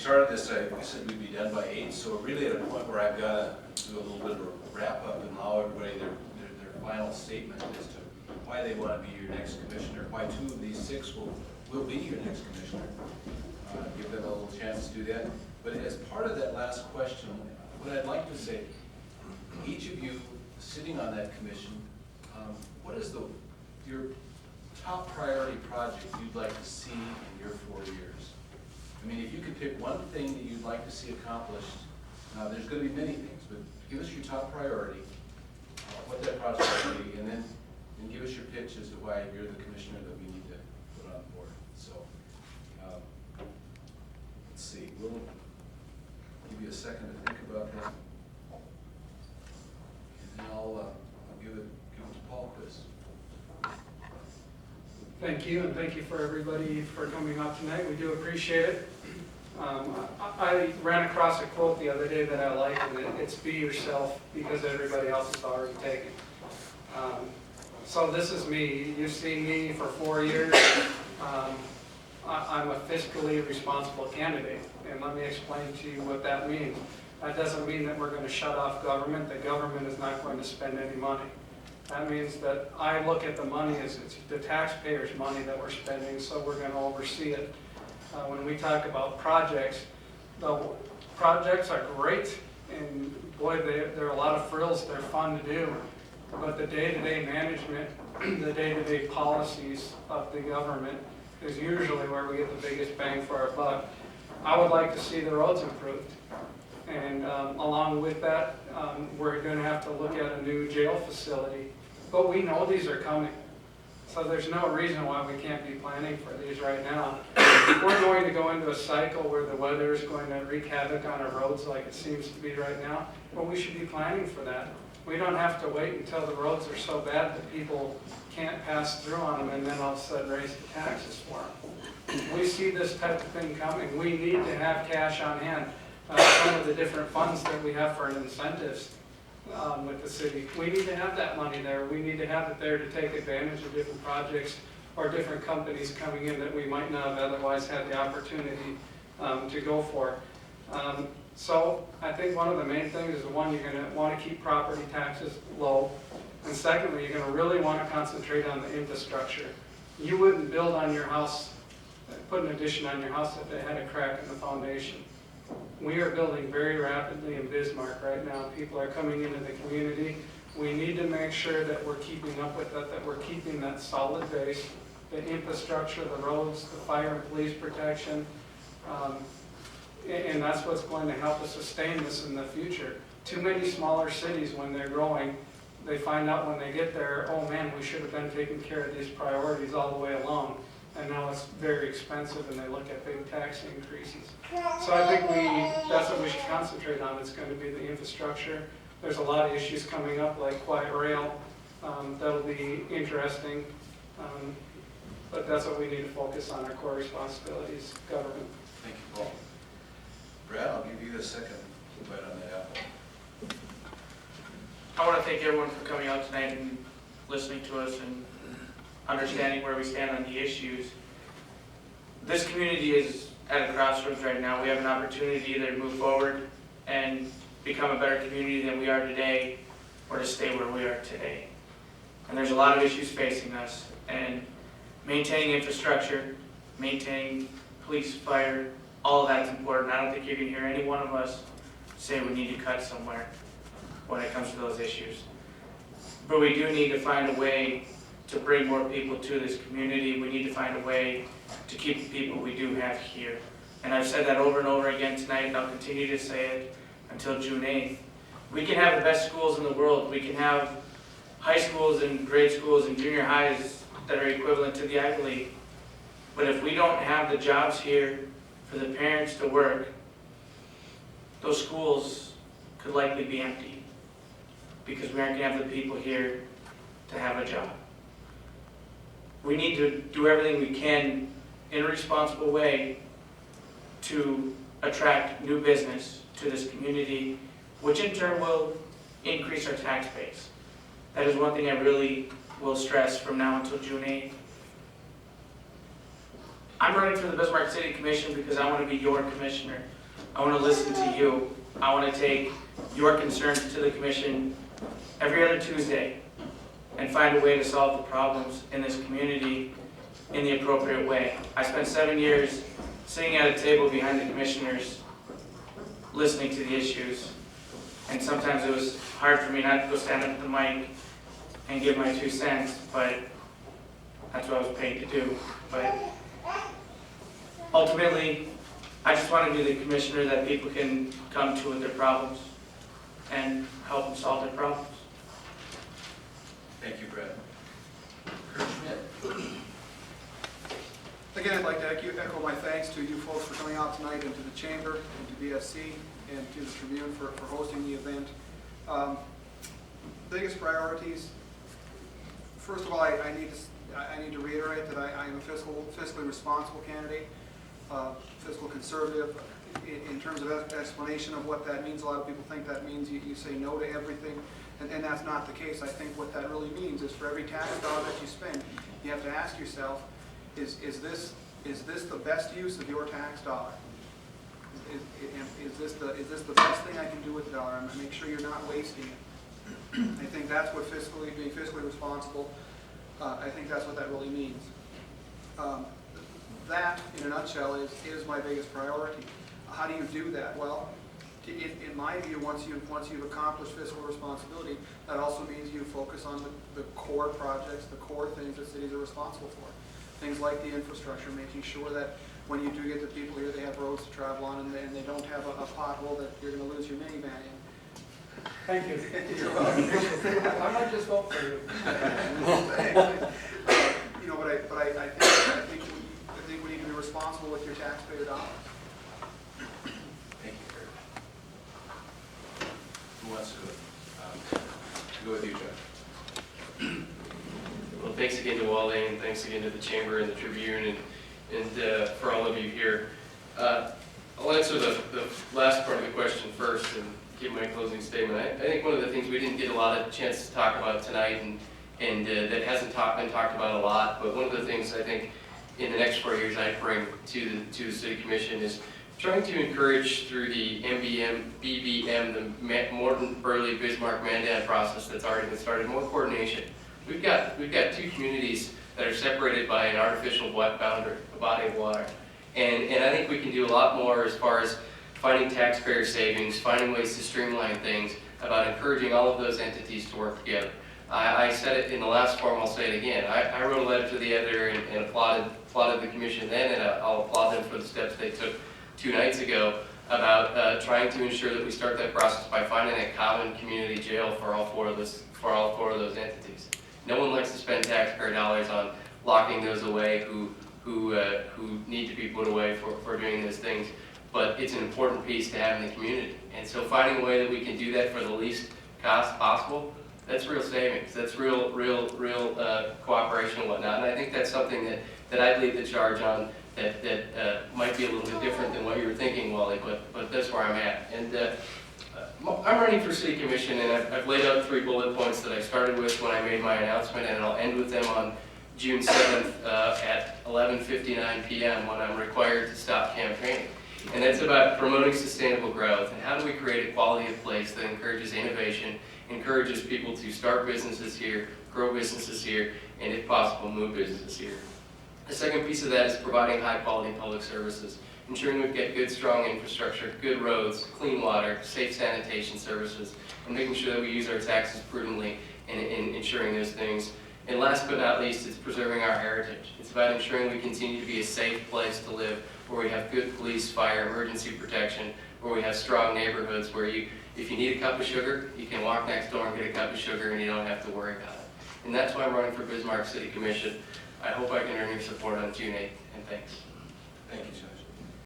started this, I said we'd be done by 8, so we're really at a point where I've got to do a little bit of a wrap up and allow everybody their final statement as to why they want to be your next commissioner, why 2 of these 6 will be your next commissioner. Give them a little chance to do that. But as part of that last question, what I'd like to say, each of you sitting on that commission, what is your top priority project you'd like to see in your 4 years? I mean, if you could pick one thing that you'd like to see accomplished, there's going to be many things, but give us your top priority, what that project would be, and then give us your pitch as to why you're the commissioner that we need to put on board. So, let's see, we'll give you a second to think about that, and then I'll give it to Paul Quist. Thank you, and thank you for everybody for coming out tonight. We do appreciate it. I ran across a quote the other day that I like, and it's "Be yourself because everybody else is already taken." So this is me. You've seen me for 4 years. I'm a fiscally responsible candidate, and let me explain to you what that means. That doesn't mean that we're going to shut off government. The government is not going to spend any money. That means that I look at the money as it's the taxpayers' money that we're spending, so we're going to oversee it. When we talk about projects, the projects are great, and boy, they're a lot of frills. They're fun to do. But the day-to-day management, the day-to-day policies of the government is usually where we get the biggest bang for our buck. I would like to see the roads improved. And along with that, we're going to have to look at a new jail facility. But we know these are coming. So there's no reason why we can't be planning for these right now. We're going to go into a cycle where the weather is going to wreak havoc on our roads like it seems to be right now. But we should be planning for that. We don't have to wait until the roads are so bad that people can't pass through on them and then all of a sudden raise the taxes for them. We see this type of thing coming. We need to have cash on hand. Some of the different funds that we have for incentives with the city. We need to have that money there. We need to have it there to take advantage of different projects or different companies coming in that we might not have otherwise had the opportunity to go for. So I think one of the main things is, one, you're going to want to keep property taxes low. And secondly, you're going to really want to concentrate on the infrastructure. You wouldn't build on your house, put an addition on your house if it had a crack in the foundation. We are building very rapidly in Bismarck right now. People are coming into the community. We need to make sure that we're keeping up with that we're keeping that solid base, the infrastructure, the roads, the fire and police protection, and that's what's going to help us sustain this in the future. Too many smaller cities, when they're growing, they find out when they get there, oh man, we should have been taking care of these priorities all the way along. And now it's very expensive, and they look at big tax increases. So I think that's what we should concentrate on. It's going to be the infrastructure. There's a lot of issues coming up, like quiet rail. That'll be interesting. But that's what we need to focus on, our core responsibilities, government. Thank you, Paul. Brad, I'll give you the second bite on that apple. I want to thank everyone for coming out tonight and listening to us and understanding where we stand on the issues. This community is at a crossroads right now. We have an opportunity to either move forward and become a better community than we are today, or to stay where we are today. And there's a lot of issues facing us, and maintaining infrastructure, maintaining police, fire, all of that's important. I don't think you're going to hear any one of us say we need to cut somewhere when it comes to those issues. But we do need to find a way to bring more people to this community. We need to find a way to keep the people we do have here. And I've said that over and over again tonight, and I'll continue to say it until June 8th. We can have the best schools in the world. We can have high schools and grade schools and junior highs that are equivalent to the Ivy League. But if we don't have the jobs here for the parents to work, those schools could likely be empty, because we aren't going to have the people here to have a job. We need to do everything we can in a responsible way to attract new business to this community, which in turn will increase our tax base. That is one thing I really will stress from now until June 8th. I'm running for the Bismarck City Commission because I want to be your commissioner. I want to listen to you. I want to take your concerns to the commission every other Tuesday and find a way to solve the problems in this community in the appropriate way. I spent 7 years sitting at a table behind the commissioners, listening to the issues, and sometimes it was hard for me not to go stand up at the mic and give my 2 cents, but that's what I was paid to do. But ultimately, I just want to be the commissioner that people can come to with their problems and help them solve their problems. Thank you, Brett. Schmidt. Again, I'd like to echo my thanks to you folks for coming out tonight, and to the Chamber, and to BSC, and to the Tribune for hosting the event. Biggest priorities, first of all, I need to reiterate that I am a fiscally responsible candidate, fiscal conservative. In terms of explanation of what that means, a lot of people think that means you say no to everything, and that's not the case. I think what that really means is for every tax dollar that you spend, you have to ask yourself, is this the best use of your tax dollar? Is this the best thing I can do with the dollar? And make sure you're not wasting it. I think that's what being fiscally responsible, I think that's what that really means. That, in a nutshell, is my biggest priority. How do you do that? Well, in my view, once you've accomplished fiscal responsibility, that also means you focus on the core projects, the core things that cities are responsible for. Things like the infrastructure, making sure that when you do get the people here, they have roads to travel on, and they don't have a pothole that you're going to lose your minivan in. Thank you. You're welcome. I might just vote for you. But I think we need to be responsible with your taxpayer dollars. Thank you, Kurt. Who wants to go with you, Jeff? Well, thanks again to Wally, and thanks again to the Chamber and the Tribune, and for all of you here. I'll answer the last part of the question first and give my closing statement. I think one of the things we didn't get a lot of chance to talk about tonight, and that hasn't been talked about a lot, but one of the things I think in the next 4 years I'd bring to the City Commission is trying to encourage through the BBM, the Morton, Burley, Bismarck, Mandan process that's already been started, more coordination. We've got 2 communities that are separated by an artificial boundary, a body of water. And I think we can do a lot more as far as finding taxpayer savings, finding ways to streamline things, about encouraging all of those entities to work together. I said it in the last forum, I'll say it again. I wrote a letter to the editor and applauded the commission then, and I'll applaud them for the steps they took 2 nights ago about trying to ensure that we start that process by finding a common community jail for all four of those entities. No one likes to spend taxpayer dollars on locking those away who need to be put away for doing those things, but it's an important piece to have in the community. And so finding a way that we can do that for the least cost possible, that's real savings. That's real cooperation and whatnot. And I think that's something that I'd lead the charge on that might be a little bit different than what you were thinking, Wally, but that's where I'm at. And I'm running for City Commission, and I've laid out 3 bullet points that I started with when I made my announcement, and I'll end with them on June 7th at 11:59 p.m. when I'm required to stop campaigning. And that's about promoting sustainable growth, and how do we create a quality of place that encourages innovation, encourages people to start businesses here, grow businesses here, and if possible, move businesses here. The second piece of that is providing high-quality public services, ensuring we get good, strong infrastructure, good roads, clean water, safe sanitation services, and making sure that we use our taxes prudently in ensuring those things. And last but not least, it's preserving our heritage. It's about ensuring we continue to be a safe place to live, where we have good police, fire, emergency protection, where we have strong neighborhoods where if you need a cup of sugar, you can walk next door and get a cup of sugar and you don't have to worry about it. And that's why I'm running for Bismarck City Commission. I hope I can earn your support on June 8th, and thanks. Thank you, Judge.